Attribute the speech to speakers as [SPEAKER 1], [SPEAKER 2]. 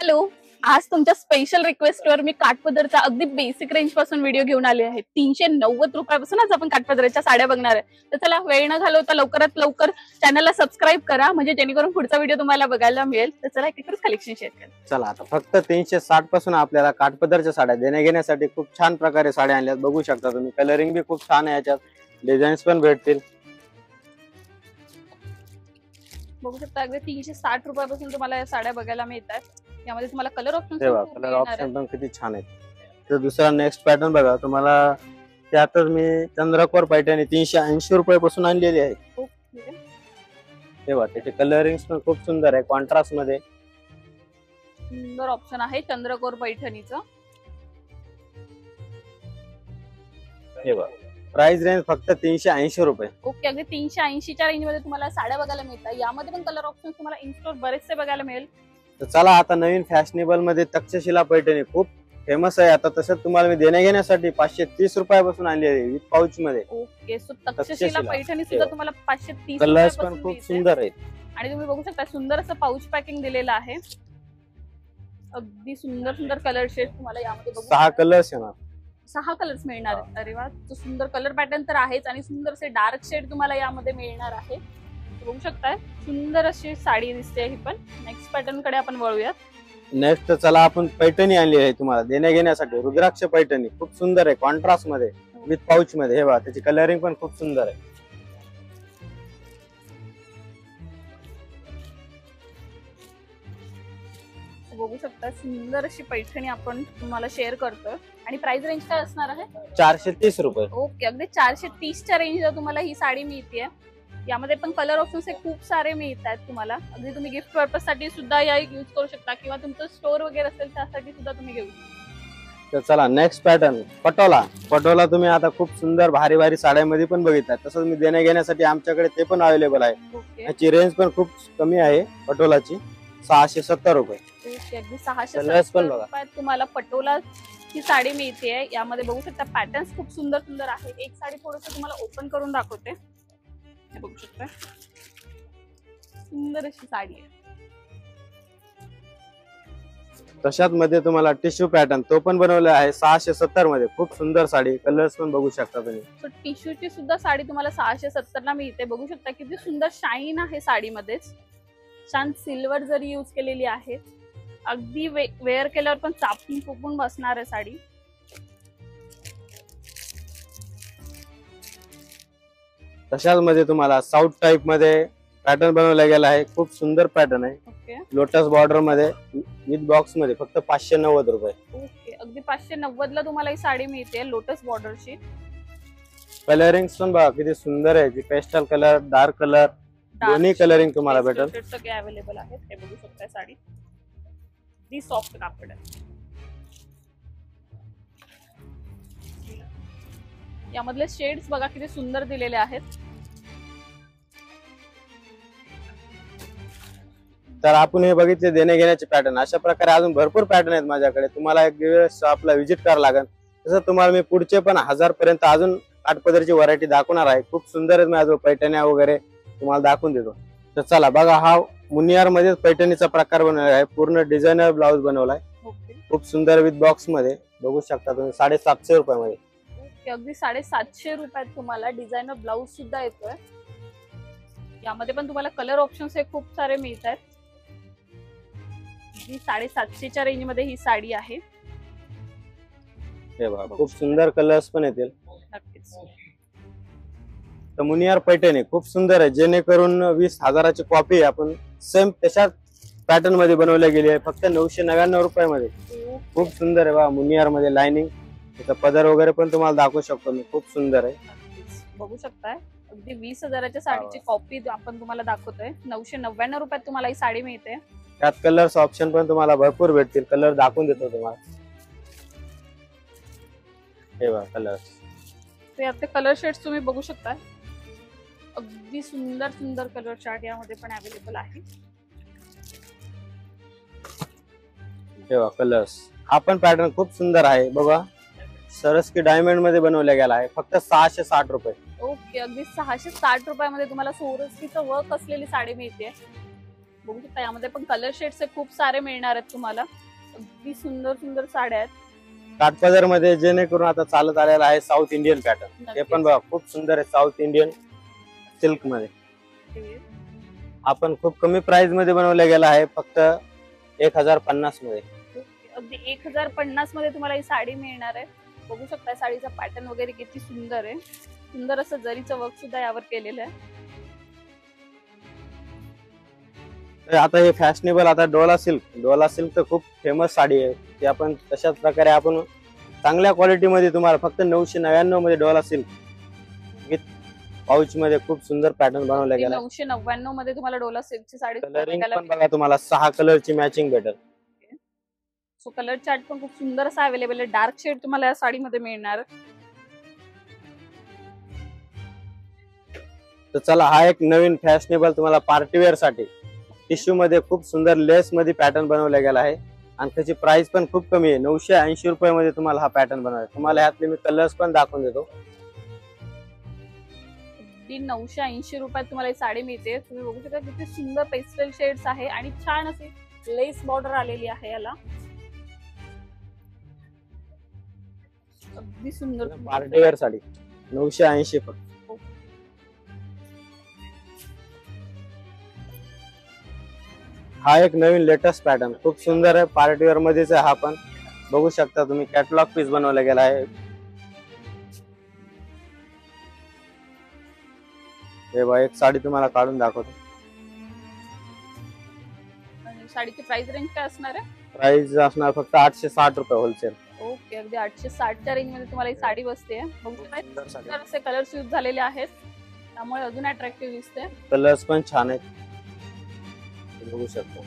[SPEAKER 1] Hello, आज तुमच्या special रिक्वेस्टवर मी काठपदरचा अगदी बेसिक रेंज पासून व्हिडिओ घेऊन आले आहे. 390 रुपयापासून आज आपण काठपदरच्या साड्या बघणार आहे. तर चला वेळ न घालवता लवकरात लवकर चॅनलला सबस्क्राईब करा, म्हणजे जेणेकरून पुढचा व्हिडिओ तुम्हाला बघायला मिळेल. तर चला एक कलेक्शन शेअर करा.
[SPEAKER 2] चला आता फक्त 360 पासून आपल्याला काठपदरच्या साड्या देण्या घेण्यासाठी खूप छान प्रकारे साड्या आणल्यात. बघू शकता तुम्ही, कलरिंग बी खूप छान आहे, याच्यात डिझाईन्स पण भेटतील.
[SPEAKER 1] बघू शकता अगदी 360 रुपयापासून तुम्हाला या साड्या बघायला मिळतात. यामध्ये तुम्हाला कलर ऑप्शन
[SPEAKER 2] कलर ऑप्शन पण किती छान आहेत. तर दुसरा नेक्स्ट पॅटर्न बघा तुम्हाला, त्यातच मी चंद्रकोर पैठणी 380 रुपयापासून आणलेली आहे. तेव्हा त्याचे कलरिंग पण खूप सुंदर आहे, कॉन्ट्रास्ट मध्ये
[SPEAKER 1] सुंदर ऑप्शन आहे चंद्रकोर पैठणीचं.
[SPEAKER 2] प्राइस रेंज फक्त 380 रुपये.
[SPEAKER 1] ओके, अगदी 380च्या रेंज मध्ये तुम्हाला साड्या बघायला मिळतात. यामध्ये पण कलर ऑप्शन तुम्हाला इन स्टोर बरेचसे बघायला मिळेल.
[SPEAKER 2] तर चला आता नवीन फॅशनेबल मध्ये तक्षशिला पैठणी खूप फेमस आहे आता. तसंच तुम्हाला मी देण्या घेण्यासाठी 530 रुपयापासून आणली आहे विथ पाऊच मध्ये.
[SPEAKER 1] ओके, सो तक्षशिला पैठणी सुद्धा तुम्हाला 530
[SPEAKER 2] कलर्स पण खूप सुंदर आहेत.
[SPEAKER 1] आणि तुम्ही बघू शकता सुंदर असं पाऊच पॅकिंग दिलेलं आहे. अगदी सुंदर सुंदर कलर शेड तुम्हाला यामध्ये बघू
[SPEAKER 2] 6 कलर्स येणार,
[SPEAKER 1] 6 कलर्स मिळणार. अरे वा, तो सुंदर कलर पॅटर्न तर आहेच आणि सुंदर असे डार्क शेड तुम्हाला यामध्ये मिळणार आहे. बघू शकताय सुंदर अशी साडी दिसते ही पण. नेक्स्ट पॅटर्न कडे आपण वळूयात.
[SPEAKER 2] नेक्स्ट चला आपण पैठणी आणली आहे तुम्हाला देण्या घेण्यासाठी. रुद्राक्ष पैठणी खूप सुंदर आहे, कॉन्ट्रास्ट मध्ये विथ पाऊच मध्ये. हे बघा त्याची कलरिंग पण खूप सुंदर आहे.
[SPEAKER 1] बघू शकता सुंदर अशी पैठणी आपण तुम्हाला शेअर करतोय. आणि प्राइस रेंज काय असणार आहे?
[SPEAKER 2] 430 रुपये.
[SPEAKER 1] ओके, अगदी 430च्या रेंजला तुम्हाला ही साडी मिळते. यामध्ये पण कलर ऑप्शन्स खूप सारे मिळतात तुम्हाला. अगदी तुम्ही गिफ्ट पर्पज साठी सुद्धा या यूज करू शकता, किंवा तुमचं स्टोर वगैरे असेल त्यासाठी सुद्धा तुम्ही घेऊ शकता.
[SPEAKER 2] तर चला नेक्स्ट पॅटर्न पटोला तुम्ही आता खूप सुंदर भारी भारी साड्यामध्ये पण बघितलाय. तसंच मी देण्या घेण्यासाठी आमच्याकडे ते पण अवेलेबल आहे. याची रेंज पण खूप कमी आहे पटोलाची, 670 रुपये.
[SPEAKER 1] अगदी 670 रुपयात तुम्हाला पटोला ही साडी मिळते. यामध्ये बघू शकता पॅटर्न्स खूप सुंदर सुंदर आहे. एक साडी थोडस तुम्हाला ओपन करून दाखवते. बघू शकता सुंदर अशी साडी आहे.
[SPEAKER 2] तशाच मध्ये तुम्हाला टिश्यू पॅटर्न तो पण बनवला आहे 670 मध्ये. खूप सुंदर साडी, कलर्स पण बघू शकता तुम्ही.
[SPEAKER 1] सो टिश्यूची सुद्धा साडी तुम्हाला 670 ला मिळते. बघू शकता किती सुंदर शाईन आहे साडीमध्येच. छान सिल्वर जरी यूज केलेली आहे. अगदी वेअर केल्यावर पण चापून फुकून बसणार आहे साडी.
[SPEAKER 2] तशाच मध्ये तुम्हाला साऊथ टाइप मध्ये पॅटर्न बनवला गेला आहे. खूप सुंदर पॅटर्न आहे. लोटस बॉर्डर मध्ये विथ बॉक्स मध्ये फक्त 590 रुपये.
[SPEAKER 1] ओके, अगदी 590 ला तुम्हाला ही साडी मिळते लोटस बॉर्डरची.
[SPEAKER 2] कलरिंग पण बघा किती सुंदर आहे. पेस्टल कलर, डार्क कलर, दोन्ही कलरिंग तुम्हाला भेटेल.
[SPEAKER 1] सगळे अवेलेबल आहेत. हे बघू शकता साडी दी सॉफ्ट कापड आहे. यामधले शेड्स बघा किती सुंदर दिलेले आहेत.
[SPEAKER 2] तर आपण हे बघितले देणे घेण्याचे पॅटर्न. अशा प्रकारे अजून भरपूर पॅटर्न आहेत माझ्याकडे. तुम्हाला एक दिवस आपला व्हिजिट करावं लागेल. तसं तुम्हाला मी पुढचे पण 1000 पर्यंत अजून काठपदरची व्हरायटी दाखवणार आहे. खूप सुंदर आहेत माझ्या पैठण्या वगैरे तुम्हाला दाखवून देतो. तर चला बघा, हा मुनियार मध्ये पैठणीचा प्रकार बनवला आहे. पूर्ण डिझायनर ब्लाउज बनवलाय. खूप सुंदर विथ बॉक्स मध्ये. बघू शकता तुम्ही 750 रुपयामध्ये.
[SPEAKER 1] अगदी 750 रुपयात तुम्हाला डिझायनर ब्लाउज सुद्धा येतोय. यामध्ये पण तुम्हाला कलर ऑप्शन्स हे खूप सारे मिळत आहेत. 750च्या रेंज मध्ये ही साडी आहे.
[SPEAKER 2] हे बघा खूप सुंदर कलर्स पण येतील.
[SPEAKER 1] नक्कीच.
[SPEAKER 2] तर मुनियार पैठणी खूप सुंदर आहे, जेणेकरून 20,000ची कॉपी आपण सेम तशाच पॅटर्न मध्ये बनवल्या गेली आहे. फक्त 999 रुपयामध्ये. खूप सुंदर आहे बघा मुनियार मध्ये. लाइनिंग, त्याचा पदर वगैरे पण तुम्हाला दाखवू शकतो मी. खूप सुंदर आहे.
[SPEAKER 1] बघू शकताय अगदी 20,000च्या साडीची कॉपी आपण तुम्हाला दाखवतोय. 999 रुपयात तुम्हाला ही साडी मिळते.
[SPEAKER 2] त्यात कलर्स ऑप्शन पण तुम्हाला भरपूर भेटतील. कलर दाखवून देतो तुम्हाला. हे बघा कलर्स.
[SPEAKER 1] यातले कलर शेड्स तुम्ही बघू शकता. अगदी सुंदर सुंदर कलर चार्ट यामध्ये पण अवेलेबल आहे.
[SPEAKER 2] हे बघा कलर्स. हा पण पॅटर्न खूप सुंदर आहे. बघा सरस की डायमंड मध्ये बनवला गेला आहे. फक्त 660 रुपये.
[SPEAKER 1] ओके, अगदी 660 रुपयामध्ये तुम्हाला सोरस्कीचं वर्क असलेली साडी मिळते. बघू शकता यामध्ये पण कलर शेड्स खूप सारे मिळणार आहेत तुम्हाला. अगदी सुंदर सुंदर साड्या आहेत.
[SPEAKER 2] काठपदर मध्ये जेणेकरून आता चालत आलेला आहे साऊथ इंडियन पॅटर्न. हे पण बघा खूप सुंदर आहे साऊथ इंडियन सिल्क मध्ये. आपण खूप कमी प्राइस मध्ये बनवलं गेला आहे, फक्त 1050 मध्ये.
[SPEAKER 1] अगदी 1050 मध्ये तुम्हाला ही साडी मिळणार आहे. बघू शकता साडीचा पॅटर्न वगैरे किती सुंदर आहे. सुंदर असं जरीचं वर्क सुद्धा यावर केलेलं आहे.
[SPEAKER 2] आता हे फॅशनेबल आता डोला सिल्क तर खूप फेमस साडी आहे. ती आपण तशाच प्रकारे आपण चांगल्या क्वालिटी मध्ये तुम्हाला फक्त 999 मध्ये डोला सिल्क विथ पाउच मध्ये खूप सुंदर पॅटर्न बनवला गेला.
[SPEAKER 1] 999 मध्ये तुम्हाला डोला सिल्कची साडी
[SPEAKER 2] कलरिंग पण बघा तुम्हाला 6 कलरची मॅचिंग भेटेल.
[SPEAKER 1] सो कलर चार्ट पण खूप सुंदर असा अवेलेबल आहे. डार्क शेड तुम्हाला या साडीमध्ये मिळणार.
[SPEAKER 2] तर चला हा एक नवीन फॅशनेबल तुम्हाला पार्टीवेअर साठी टिश्यू मध्ये खूप सुंदर लेस मध्ये पॅटर्न बनवला गेला आहे आणि त्याची प्राइस पण खूप कमी आहे. 980 रुपये मध्ये तुम्हाला हा पॅटर्न बनवला. तुम्हाला यातले मी कलर्स पण दाखवून देतो.
[SPEAKER 1] 980 रुपयात तुम्हाला ही साडी मिळते. तुम्ही बघू शकता किती सुंदर पेस्टल शेड्स आहे आणि छान अशी लेस बॉर्डर आलेली आहे याला. अगदी सुंदर
[SPEAKER 2] पार्टीवेअर साडी 980 फक्त. हा एक नवीन लेटेस्ट पॅटर्न खूप सुंदर आहे. पार्टीवेअर मध्येच आहे. हा पण बघू शकता तुम्ही कॅटलॉग पीस बनवला गेला आहे. हे बघा एक साडी तुम्हाला काढून दाखवतो.
[SPEAKER 1] साडीची प्राइस रेंज काय असणार आहे?
[SPEAKER 2] प्राइस असणार फक्त 860 रुपये होलसेल.
[SPEAKER 1] ओके, अगदी 860च्या रेंज मध्ये तुम्हाला ही साडी बसते. असे कलर्स यूज झालेले आहेत त्यामुळे अजून अट्रॅक्टिव्ह दिसते.
[SPEAKER 2] कलर्स पण छान आहेत बघू शकता.